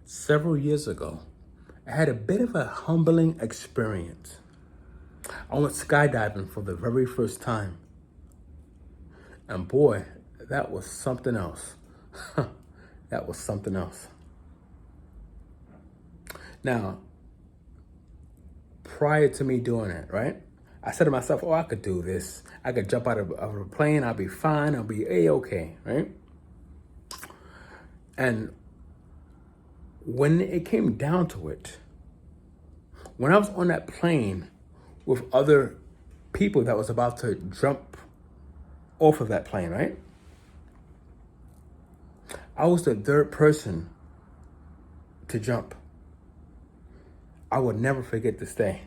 several years ago, I had a bit of a humbling experience. I went skydiving for the very first time. And boy, that was something else. That was something else. Now, prior to me doing it, right? I said to myself, oh, I could do this. I could jump out of a plane. I'll be fine. I'll be A-okay, right? And when it came down to it, when I was on that plane with other people that was about to jump off of that plane, right? I was the third person to jump. I would never forget this day.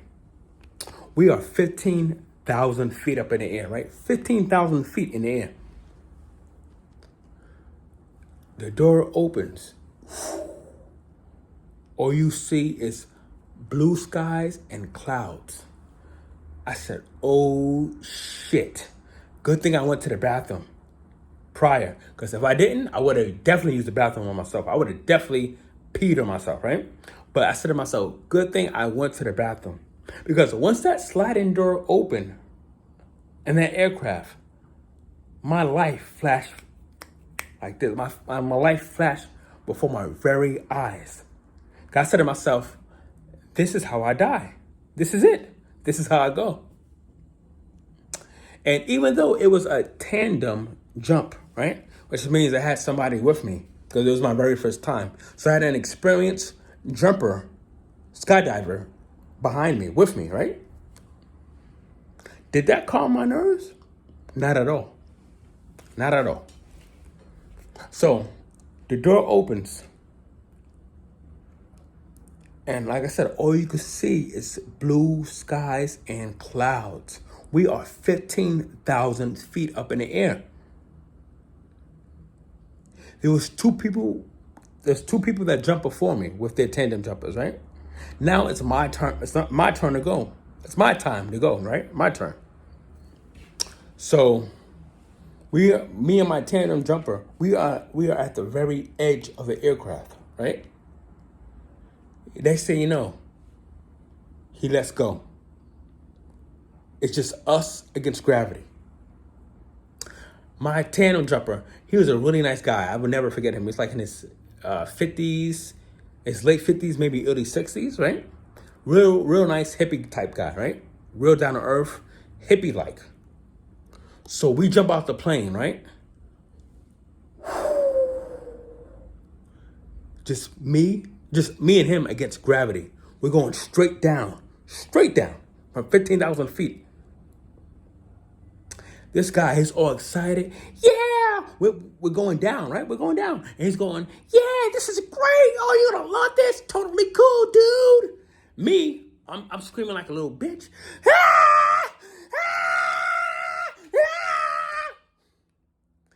We are 15,000 feet up in the air, right? 15,000 feet in the air. The door opens. All you see is blue skies and clouds. I said, oh shit. Good thing I went to the bathroom prior, because if I didn't, I would have definitely used the bathroom on myself. I would have definitely peed on myself, right? But I said to myself, good thing I went to the bathroom. Because once that sliding door opened in that aircraft, my life flashed like this. My life flashed before my very eyes. I said to myself, this is how I die. This is it. This is how I go. And even though it was a tandem jump, right? Which means I had somebody with me because it was my very first time. So I had an experienced jumper, skydiver behind me, with me, right? Did that calm my nerves? Not at all. Not at all. So the door opens. And like I said, all you could see is blue skies and clouds. We are 15,000 feet up in the air. There's two people that jumped before me with their tandem jumpers, right? Now it's my turn. It's not my turn to go. It's my time to go, right? My turn. So me and my tandem jumper, we are at the very edge of the aircraft, right? Next thing you know, he lets go. It's just us against gravity. My tandem jumper, he was a really nice guy. I would never forget him. He's like in his 50s, his late 50s, maybe early 60s, right? Real nice hippie type guy, right? Real down to earth, hippie like. So we jump off the plane, right? Just me and him against gravity. We're going straight down from 15,000 feet. This guy, he's all excited. Yeah, we're going down, right? We're going down. And he's going, yeah, this is great. Oh, you're gonna love this. Totally cool, dude. Me, I'm screaming like a little bitch. Ah! Ah! Ah!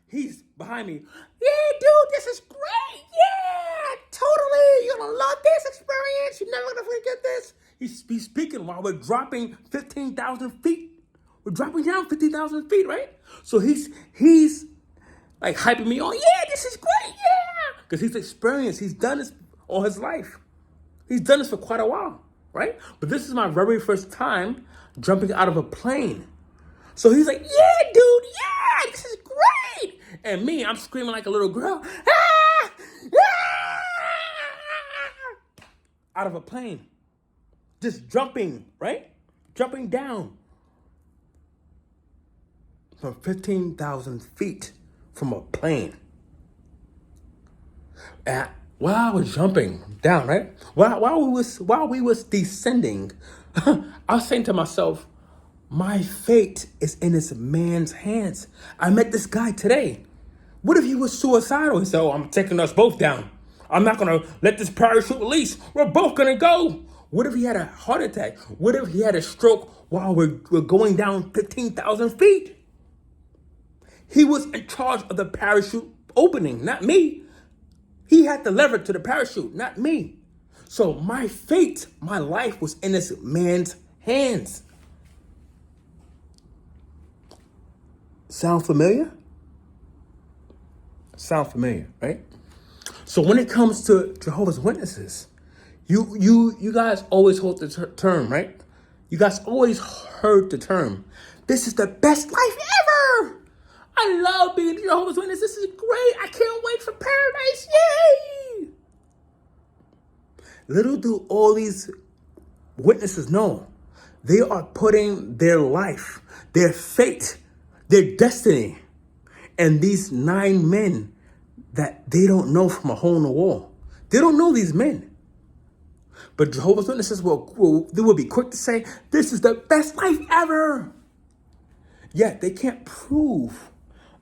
He's behind me. Yeah, dude, this is great. Yeah, totally. You're gonna love this experience. You're never gonna forget this. He's speaking while we're dropping 15,000 feet. We're dropping down 50,000 feet, right? So he's like hyping me on. Yeah, this is great. Yeah, because he's experienced. He's done this all his life. He's done this for quite a while, right? But this is my very first time jumping out of a plane. So he's like, yeah, dude, yeah, this is great. And me, I'm screaming like a little girl. Ah! Ah! Out of a plane. Just jumping, right? Jumping down. From 15,000 feet from a plane. And while I was jumping down, right? While we was descending, I was saying to myself, my fate is in this man's hands. I met this guy today. What if he was suicidal? He said, oh, I'm taking us both down. I'm not gonna let this parachute release. We're both gonna go. What if he had a heart attack? What if he had a stroke while we're going down 15,000 feet? He was in charge of the parachute opening, not me. He had the lever to the parachute, not me. So my fate, my life was in this man's hands. Sound familiar? Sound familiar, right? So when it comes to Jehovah's Witnesses, you guys always hold the term, right? You guys always heard the term, this is the best life ever. I love being Jehovah's Witness. This is great. I can't wait for paradise. Yay! Little do all these witnesses know, they are putting their life, their fate, their destiny, and these 9 men that they don't know from a hole in the wall. They don't know these men. But Jehovah's Witnesses they will be quick to say, this is the best life ever. Yet they can't prove,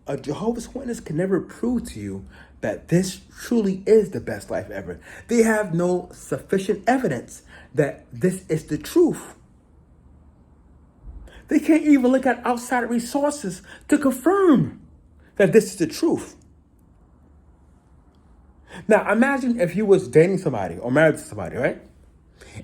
a Jehovah's Witness can never prove to you that this truly is the best life ever. They have no sufficient evidence that this is the truth. They can't even look at outside resources to confirm that this is the truth. Now, imagine if you was dating somebody or married to somebody, right?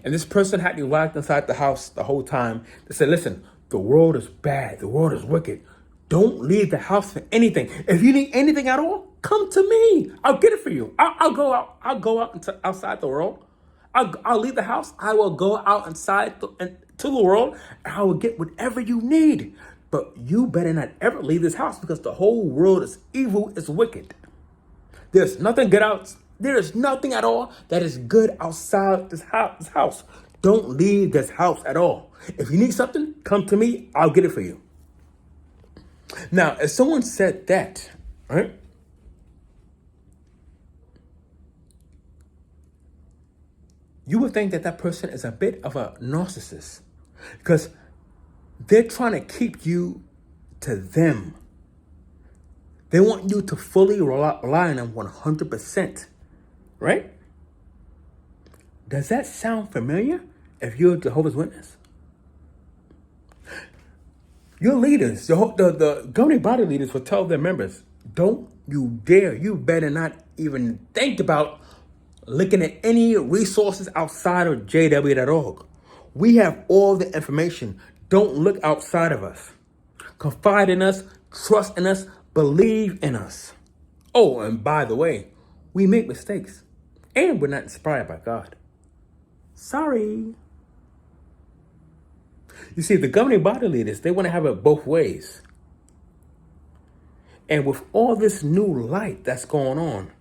And this person had you locked inside the house the whole time. They said, listen, the world is bad. The world is wicked. Don't leave the house for anything. If you need anything at all, come to me. I'll get it for you. I'll go out. I'll go out into outside the world. I'll leave the house. I will go out inside to the world, and I will get whatever you need. But you better not ever leave this house, because the whole world is evil, it's wicked. There's nothing good out. There is nothing at all that is good outside this house. Don't leave this house at all. If you need something, come to me. I'll get it for you. Now, if someone said that, right? You would think that that person is a bit of a narcissist, because they're trying to keep you to them. They want you to fully rely on them 100%, right? Does that sound familiar if you're a Jehovah's Witness? Your leaders, the governing body leaders will tell their members, don't you dare, you better not even think about looking at any resources outside of jw.org. We have all the information. Don't look outside of us. Confide in us, trust in us, believe in us. Oh, and by the way, we make mistakes, and we're not inspired by God. Sorry. You see, the governing body leaders, they want to have it both ways. And with all this new light that's going on,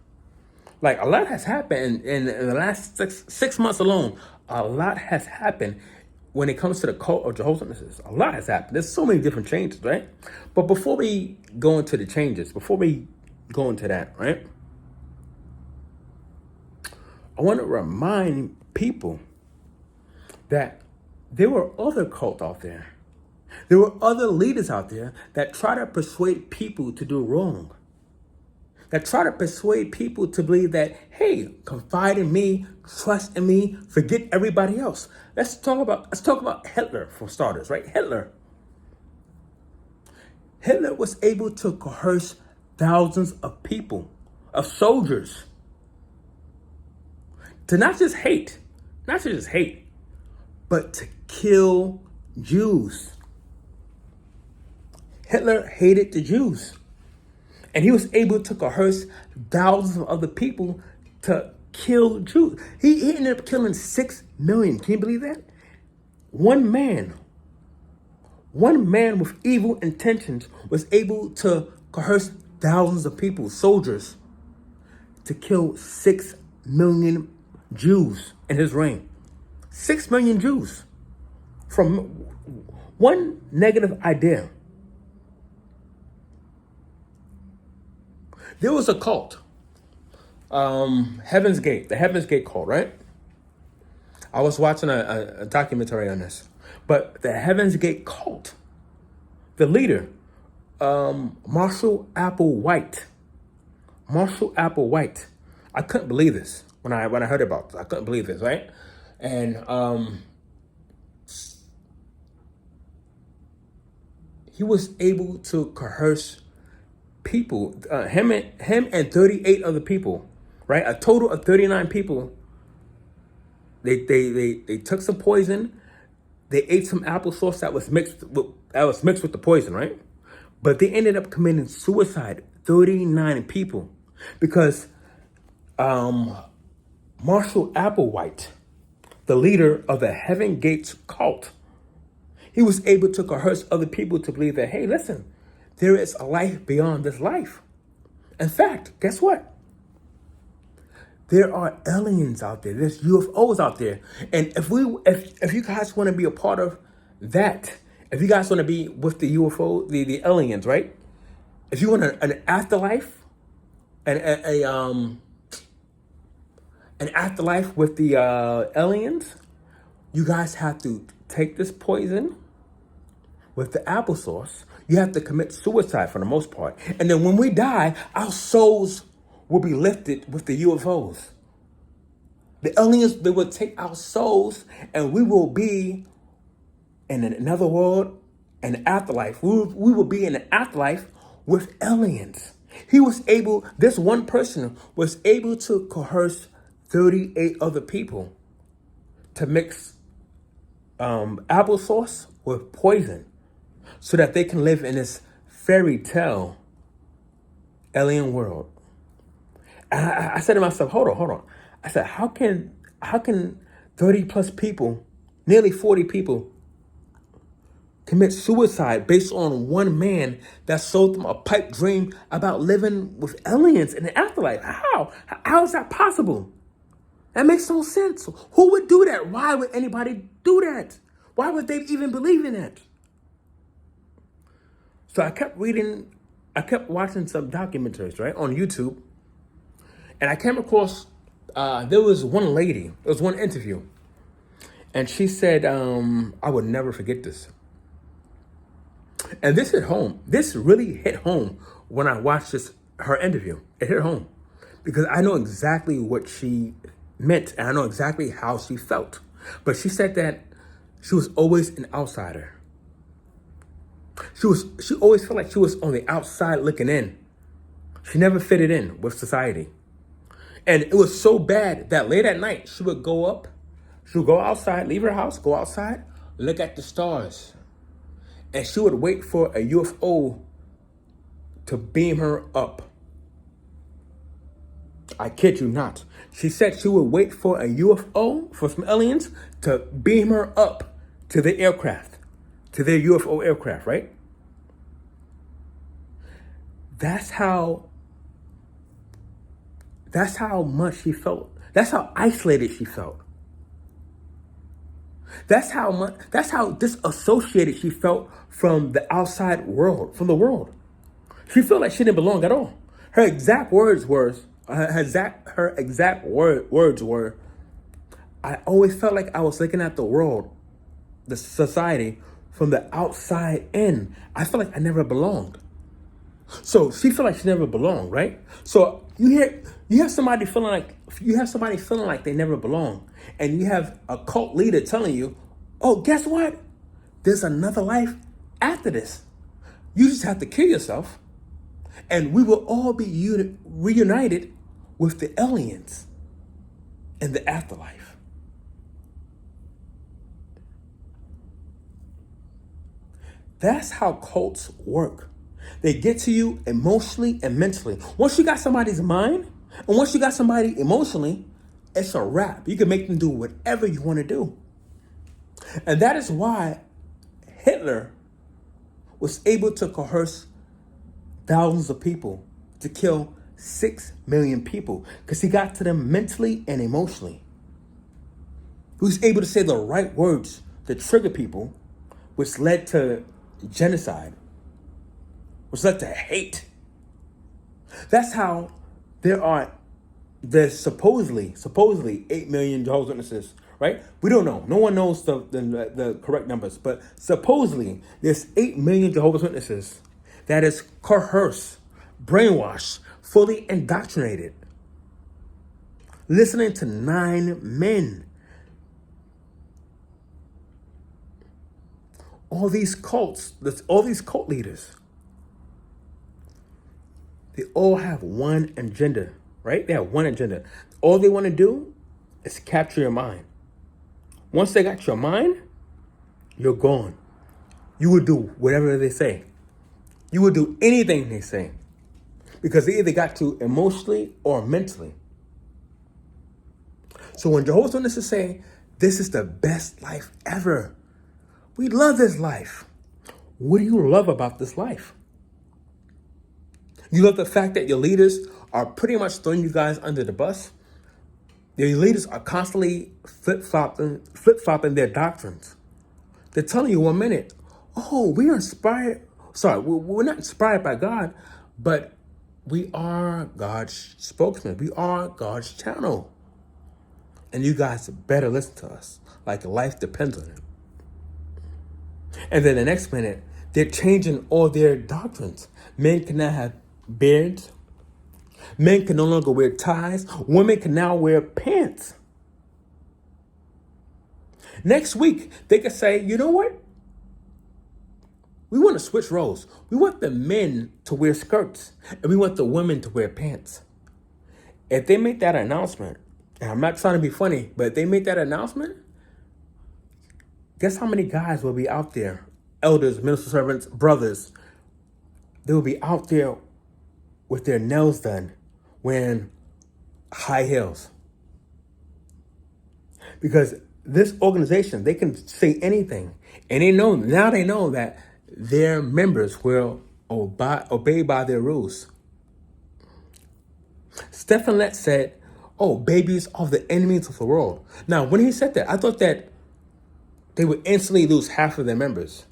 like a lot has happened in the last six months alone. A lot has happened when it comes to the cult of Jehovah's Witnesses. A lot has happened. There's so many different changes, right? But before we go into the changes, before we go into that, right? I want to remind people that there were other cults out there. There were other leaders out there that try to persuade people to do wrong. That try to persuade people to believe that, hey, confide in me, trust in me, forget everybody else. Let's talk about Hitler for starters, right? Hitler was able to coerce thousands of people, of soldiers, to not just hate, but to kill Jews. Hitler hated the Jews. And he was able to coerce thousands of other people to kill Jews. He ended up killing 6 million. Can you believe that? One man with evil intentions was able to coerce thousands of people, soldiers, to kill 6 million Jews in his reign. 6 million Jews from one negative idea. There was a cult, Heaven's Gate, the Heaven's Gate cult, right? I was watching a documentary on this. But the Heaven's Gate cult, the leader, Marshall Applewhite. I couldn't believe this when I heard about this. I couldn't believe this, right? And he was able to coerce people, him and 38 other people, right? A total of 39 people. They took some poison. They ate some applesauce that was mixed with the poison, right? But they ended up committing suicide. 39 people, because Marshall Applewhite, the leader of the Heaven Gates cult, he was able to coerce other people to believe that, hey, listen, there is a life beyond this life. In fact, guess what? There are aliens out there. There's UFOs out there. And if you guys want to be a part of that, if you guys want to be with the UFO, the aliens, right? If you want an afterlife, an afterlife with the aliens, you guys have to take this poison with the applesauce. You have to commit suicide for the most part. And then when we die, our souls will be lifted with the UFOs. The aliens, they will take our souls and we will be in another world, an afterlife. We will be in an afterlife with aliens. This one person was able to coerce 38 other people to mix applesauce with poison so that they can live in this fairy tale alien world. And I said to myself, hold on. I said, how can 30 plus people, nearly 40 people, commit suicide based on one man that sold them a pipe dream about living with aliens in the afterlife? How is that possible? That makes no sense. Who would do that? Why would anybody do that? Why would they even believe in it? So I kept watching some documentaries, right, on YouTube. And I came across, there was one lady, there was one interview. And she said, I would never forget this. And this hit home. This really hit home when I watched her interview. It hit home. Because I know exactly what she meant. And I know exactly how she felt. But she said that she was always an outsider. She always felt like she was on the outside looking in. She never fitted in with society. And it was so bad that late at night, she would go outside, leave her house, go outside, look at the stars. And she would wait for a UFO to beam her up. I kid you not. She said she would wait for a UFO, for some aliens, to beam her up to the aircraft, to their UFO aircraft, right? That's how much she felt. That's how isolated she felt. That's how disassociated she felt from the outside world, from the world. She felt like she didn't belong at all. Her exact words were, I always felt like I was looking at the world, the society, from the outside in. I felt like I never belonged. So she felt like she never belonged, right? So you have somebody feeling like they never belong, and you have a cult leader telling you, "Oh, guess what? There's another life after this. You just have to kill yourself, and we will all be reunited with the aliens in the afterlife." That's how cults work. They get to you emotionally and mentally. Once you got somebody's mind, and once you got somebody emotionally, it's a wrap. You can make them do whatever you want to do. And that is why Hitler was able to coerce thousands of people to kill 6 million people, because he got to them mentally and emotionally. He was able to say the right words to trigger people, which led to genocide, which led to hate. That's how there's supposedly 8 million Jehovah's Witnesses, right? We don't know. No one knows the correct numbers, but supposedly there's 8 million Jehovah's Witnesses that is coerced, brainwashed, fully indoctrinated, listening to 9 men. All these cult leaders, they all have one agenda, right? They have one agenda. All they want to do is capture your mind. Once they got your mind, you're gone. You will do whatever they say. You will do anything they say, because they either got you emotionally or mentally. So when Jehovah's Witnesses say, this is the best life ever, we love this life. What do you love about this life? You love the fact that your leaders are pretty much throwing you guys under the bus. Your leaders are constantly flip-flopping their doctrines. They're telling you 1 minute, oh, we are inspired. Sorry, we're not inspired by God, but we are God's spokesman. We are God's channel. And you guys better listen to us. Like life depends on it. And then the next minute, they're changing all their doctrines. Men can now have beards. Men can no longer wear ties. Women can now wear pants. Next week, they could say, you know what? We want to switch roles. We want the men to wear skirts, and we want the women to wear pants. If they make that announcement, and I'm not trying to be funny, but if they make that announcement, guess how many guys will be out there? Elders, minister servants, brothers. They will be out there with their nails done, wearing high heels. Because this organization, they can say anything. And they know that their members will obey by their rules. Stephen Lett said, oh, babies are the enemies of the world. Now, when he said that, I thought that they would instantly lose half of their members.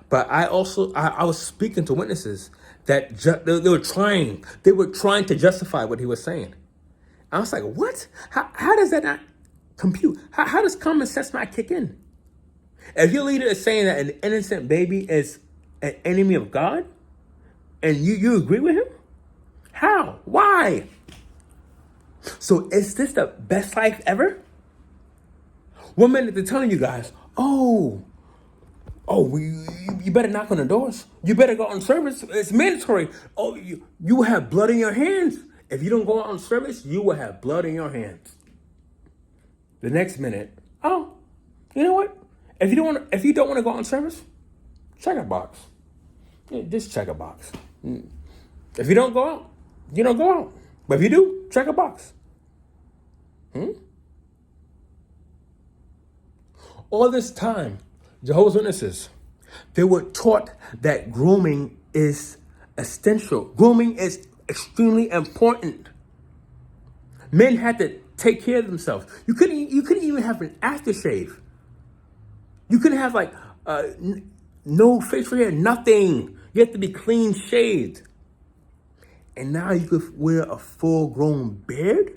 But I was speaking to witnesses that they were trying to justify what he was saying. I was like, what? How does that not compute? How does common sense not kick in? If your leader is saying that an innocent baby is an enemy of God, and you agree with him? How? Why? So is this the best life ever? 1 minute they're telling you guys, you better knock on the doors. You better go on service. It's mandatory. Oh, you will have blood in your hands. If you don't go out on service, you will have blood in your hands. The next minute, you know what? If you don't want to go on service, check a box. Yeah, just check a box. If you don't go out, you don't go out. But if you do, check a box. All this time, Jehovah's Witnesses, they were taught that grooming is essential. Grooming is extremely important. Men had to take care of themselves. You couldn't even have an aftershave. You couldn't have no facial hair, nothing. You have to be clean shaved. And now you could wear a full-grown beard?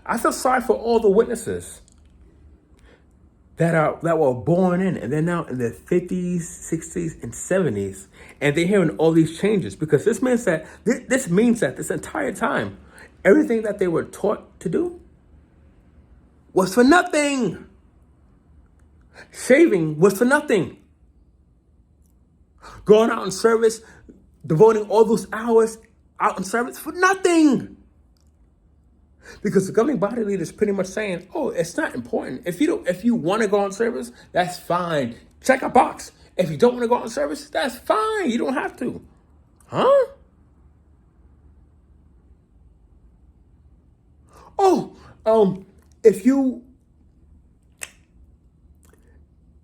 I feel sorry for all the witnesses that were born in, and they're now in their 50s, 60s, and 70s, and they're hearing all these changes, because this means that this entire time, everything that they were taught to do was for nothing. Shaving was for nothing. Going out in service, devoting all those hours out in service for nothing. Because the governing body leader is pretty much saying, it's not important. If you want to go on service, that's fine. Check a box. If you don't want to go on service, that's fine. You don't have to. Huh?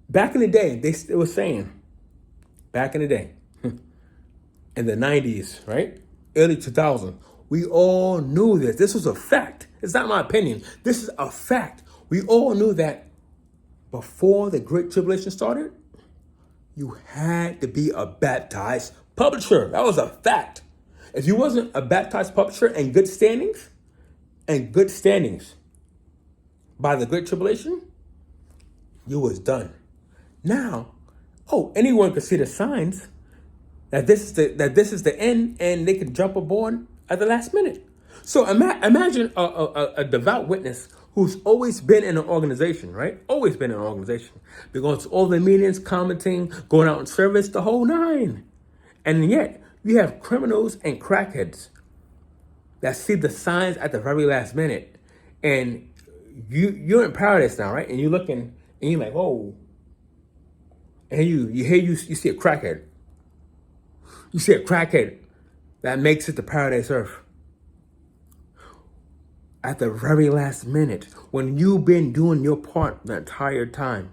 Back in the day, they were saying, back in the day, in the 90s, right? Early 2000s, we all knew this. This was a fact. It's not my opinion. This is a fact. We all knew that before the Great Tribulation started, you had to be a baptized publisher. That was a fact. If you wasn't a baptized publisher and good standings by the Great Tribulation, you was done. Now, anyone could see the signs that this is the end, and they could jump aboard at the last minute. So imagine a devout witness who's always been in an organization, right? Always been in an organization. They're going to all the meetings, commenting, going out in service, the whole nine. And yet, you have criminals and crackheads that see the signs at the very last minute. And you're in paradise now, right? And you're looking, and you're like, whoa. And you see a crackhead. You see a crackhead that makes it to paradise earth. at the very last minute when you've been doing your part the entire time.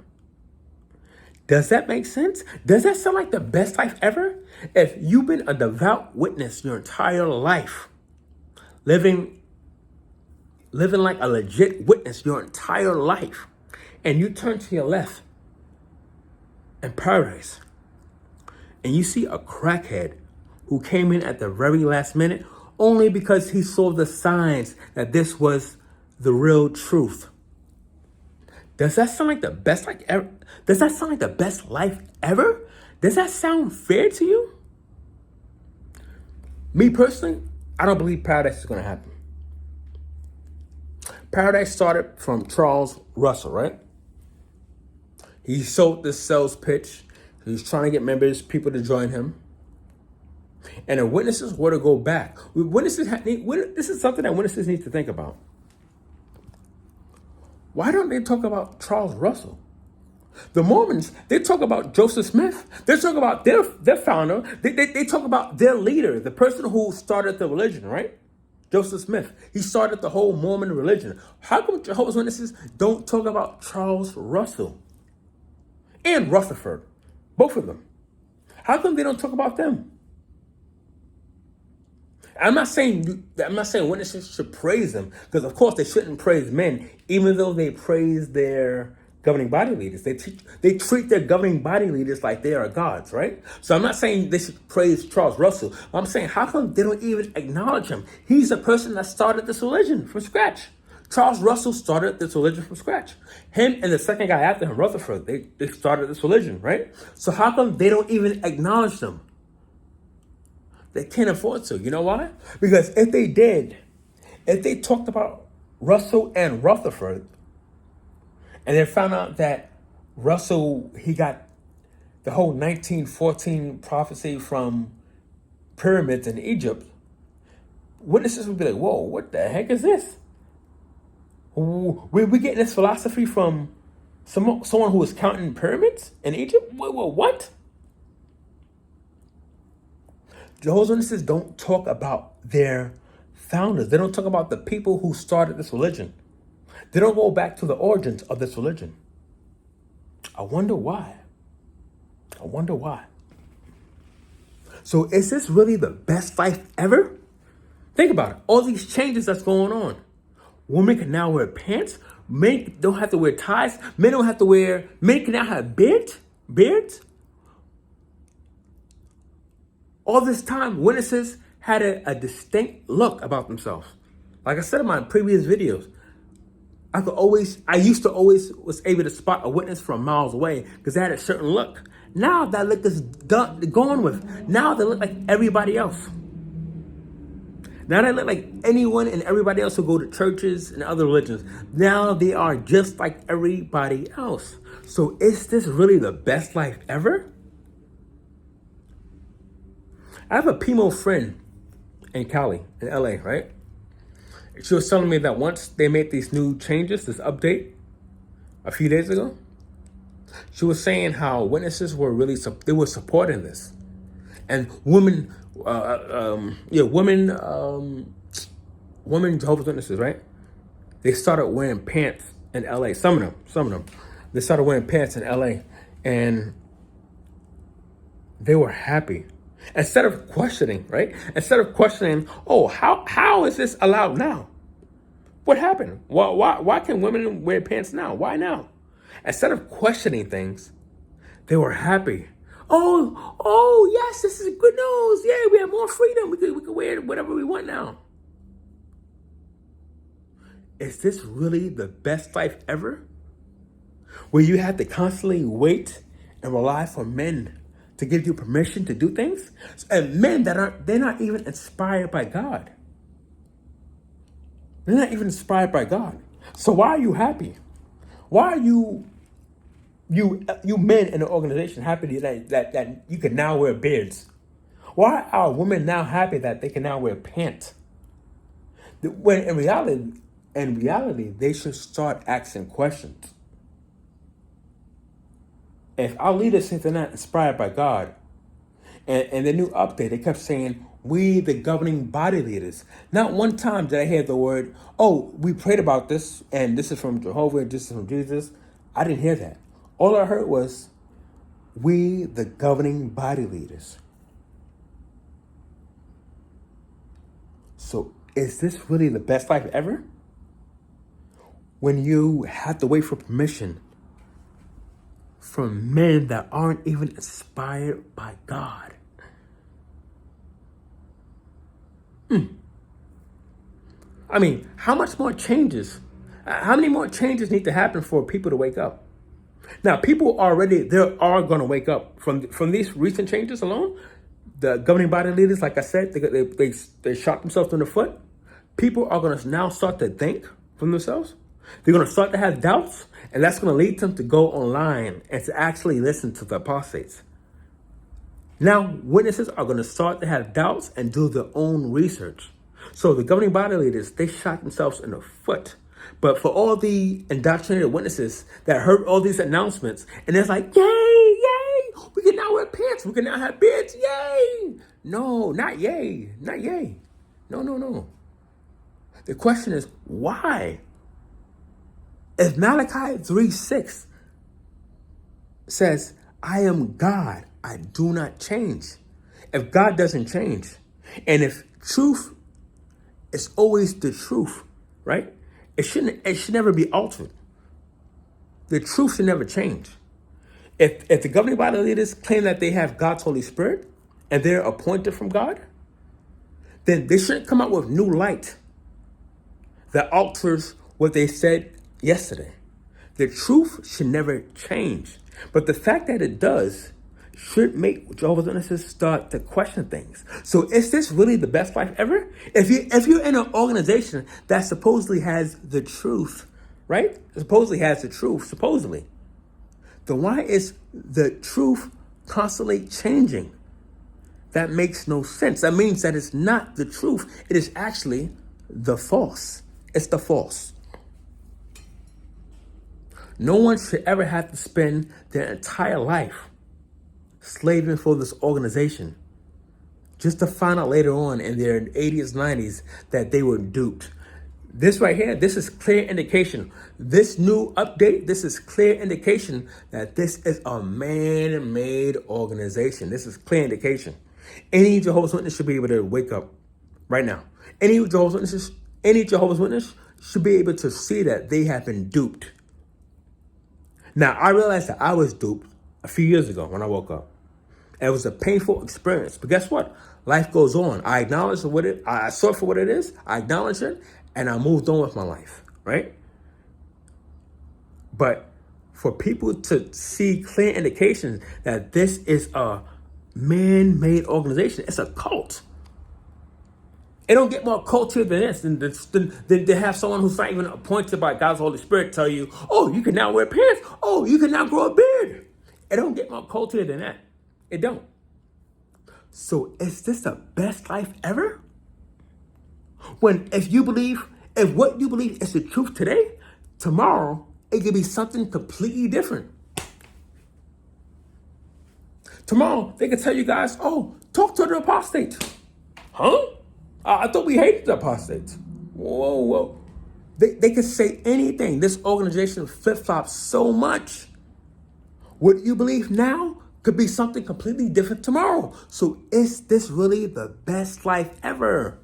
Does that make sense? Does that sound like the best life ever? If you've been a devout witness your entire life, living like a legit witness your entire life, and you turn to your left in paradise, and you see a crackhead who came in at the very last minute only because he saw the signs that this was the real truth. Does that sound like the best life ever? Does that sound like the best life ever? Does that sound fair to you? Me personally, I don't believe paradise is going to happen. Paradise started from Charles Russell, right? He sold this sales pitch. He was trying to get people to join him. And the witnesses were to go back. This is something that witnesses need to think about. Why don't they talk about Charles Russell? The Mormons, they talk about Joseph Smith. They talk about their founder. They talk about their leader, the person who started the religion, right? Joseph Smith. He started the whole Mormon religion. How come Jehovah's Witnesses don't talk about Charles Russell and Rutherford? Both of them. How come they don't talk about them? I'm not saying witnesses should praise them, because of course they shouldn't praise men, even though they praise their governing body leaders. They treat their governing body leaders like they are gods, right? So I'm not saying they should praise Charles Russell. I'm saying, how come they don't even acknowledge him? He's the person that started this religion from scratch. Charles Russell started this religion from scratch. Him and the second guy after him, Rutherford, they started this religion, right? So how come they don't even acknowledge them? They can't afford to. You know why? Because if they talked about Russell and Rutherford, and they found out that Russell, he got the whole 1914 prophecy from pyramids in Egypt, witnesses would be like, whoa, what the heck is this? We're getting this philosophy from someone who was counting pyramids in Egypt? What? Jehovah's Witnesses don't talk about their founders. They don't talk about the people who started this religion. They don't go back to the origins of this religion. I wonder why. So is this really the best life ever? Think about it. All these changes that's going on. Women can now wear pants. Men don't have to wear ties. Men can now have beards. All this time, witnesses had a distinct look about themselves. Like I said in my previous videos, I used to always was able to spot a witness from miles away because they had a certain look. Now that look is gone with. Now they look like everybody else. Now they look like anyone and everybody else who go to churches and other religions. Now they are just like everybody else. So is this really the best life ever? I have a PMO friend in Cali, in LA, right? She was telling me that once they made these new changes, this update, a few days ago, she was saying how witnesses were they were supporting this. And women Jehovah's Witnesses, right? They started wearing pants in LA. Some of them. They started wearing pants in LA. And they were happy. Instead of questioning, right? Oh, how is this allowed now? What happened? Why can women wear pants now? Why now? Instead of questioning things, they were happy. Oh, yes, this is good news. Yeah, we have more freedom. We could wear whatever we want now. Is this really the best life ever? Where you have to constantly wait and rely for men to give you permission to do things? And men they're not even inspired by God. They're not even inspired by God. So why are you happy? Why are you men in the organization happy that you can now wear beards? Why are women now happy that they can now wear pants? When in reality, they should start asking questions. If our leaders think they're not inspired by God, And the new update, they kept saying, we, the governing body leaders. Not one time did I hear the word, oh, we prayed about this, and this is from Jehovah, this is from Jesus. I didn't hear that. All I heard was, we, the governing body leaders. So is this really the best life ever? When you have to wait for permission from men that aren't even inspired by God. I mean, how much more changes? How many more changes need to happen for people to wake up? Now, people already, they are going to wake up from these recent changes alone. The governing body leaders, like I said, they shot themselves in the foot. People are going to now start to think for themselves. They're going to start to have doubts, and that's going to lead them to go online and to actually listen to the apostates. Now, witnesses are going to start to have doubts and do their own research. So the governing body leaders, they shot themselves in the foot. But for all the indoctrinated witnesses that heard all these announcements, and it's like, yay, yay, we can now wear pants, we can now have beards, yay. No, not yay, not yay. No, no, no. The question is, why? If Malachi 3:6 says, I am God, I do not change. If God doesn't change, and if truth is always the truth, right? It should never be altered. The truth should never change. If the governing body leaders claim that they have God's Holy Spirit and they're appointed from God, then they shouldn't come out with new light that alters what they said yesterday. The truth should never change. But the fact that it does should make Jehovah's Witnesses start to question things. So is this really the best life ever? If you're in an organization that supposedly has the truth, right? Supposedly has the truth, supposedly. Then why is the truth constantly changing? That makes no sense. That means that it's not the truth. It is actually the false. It's the false. No one should ever have to spend their entire life slaving for this organization just to find out later on in their 80s, 90s that they were duped. This right here, this is clear indication. This new update, this is clear indication that this is a man-made organization. This is clear indication. Any Jehovah's Witness should be able to wake up right now. Any Jehovah's Witness should be able to see that they have been duped. Now, I realized that I was duped a few years ago when I woke up. And it was a painful experience. But guess what? Life goes on. I acknowledge I saw it for what it is. I acknowledge it. And I moved on with my life. Right? But for people to see clear indications that this is a man-made organization, it's a cult. It don't get more culture than this. Than to have someone who's not even appointed by God's Holy Spirit tell you, oh, you can now wear pants. Oh, you can now grow a beard. It don't get more culture than that. It don't. So is this the best life ever? If what you believe is the truth today, tomorrow it could be something completely different. Tomorrow they could tell you guys, oh, talk to the apostates. Huh? I thought we hated the apostates. Whoa. They could say anything. This organization flip-flops so much. What you believe now could be something completely different tomorrow. So is this really the best life ever?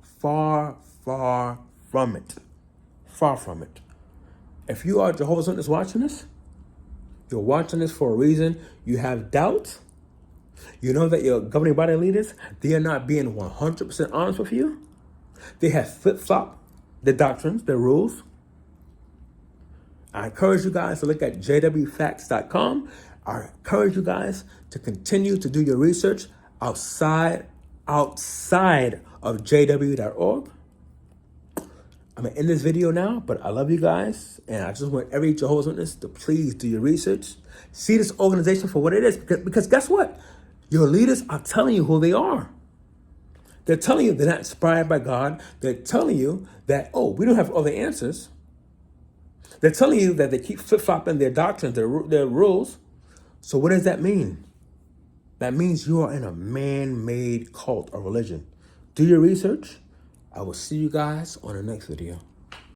Far, far from it. Far from it. If you are Jehovah's Witness watching this, you're watching this for a reason. You have doubts. You know that your governing body leaders, they are not being 100% honest with you. They have flip-flopped their doctrines, their rules. I encourage you guys to look at jwfacts.com. I encourage you guys to continue to do your research outside of jw.org. I'm going to end this video now, but I love you guys. And I just want every Jehovah's Witness to please do your research. See this organization for what it is. Because guess what? Your leaders are telling you who they are. They're telling you they're not inspired by God. They're telling you that, oh, we don't have all the answers. They're telling you that they keep flip-flopping their doctrines, their rules. So what does that mean? That means you are in a man-made cult or religion. Do your research. I will see you guys on the next video.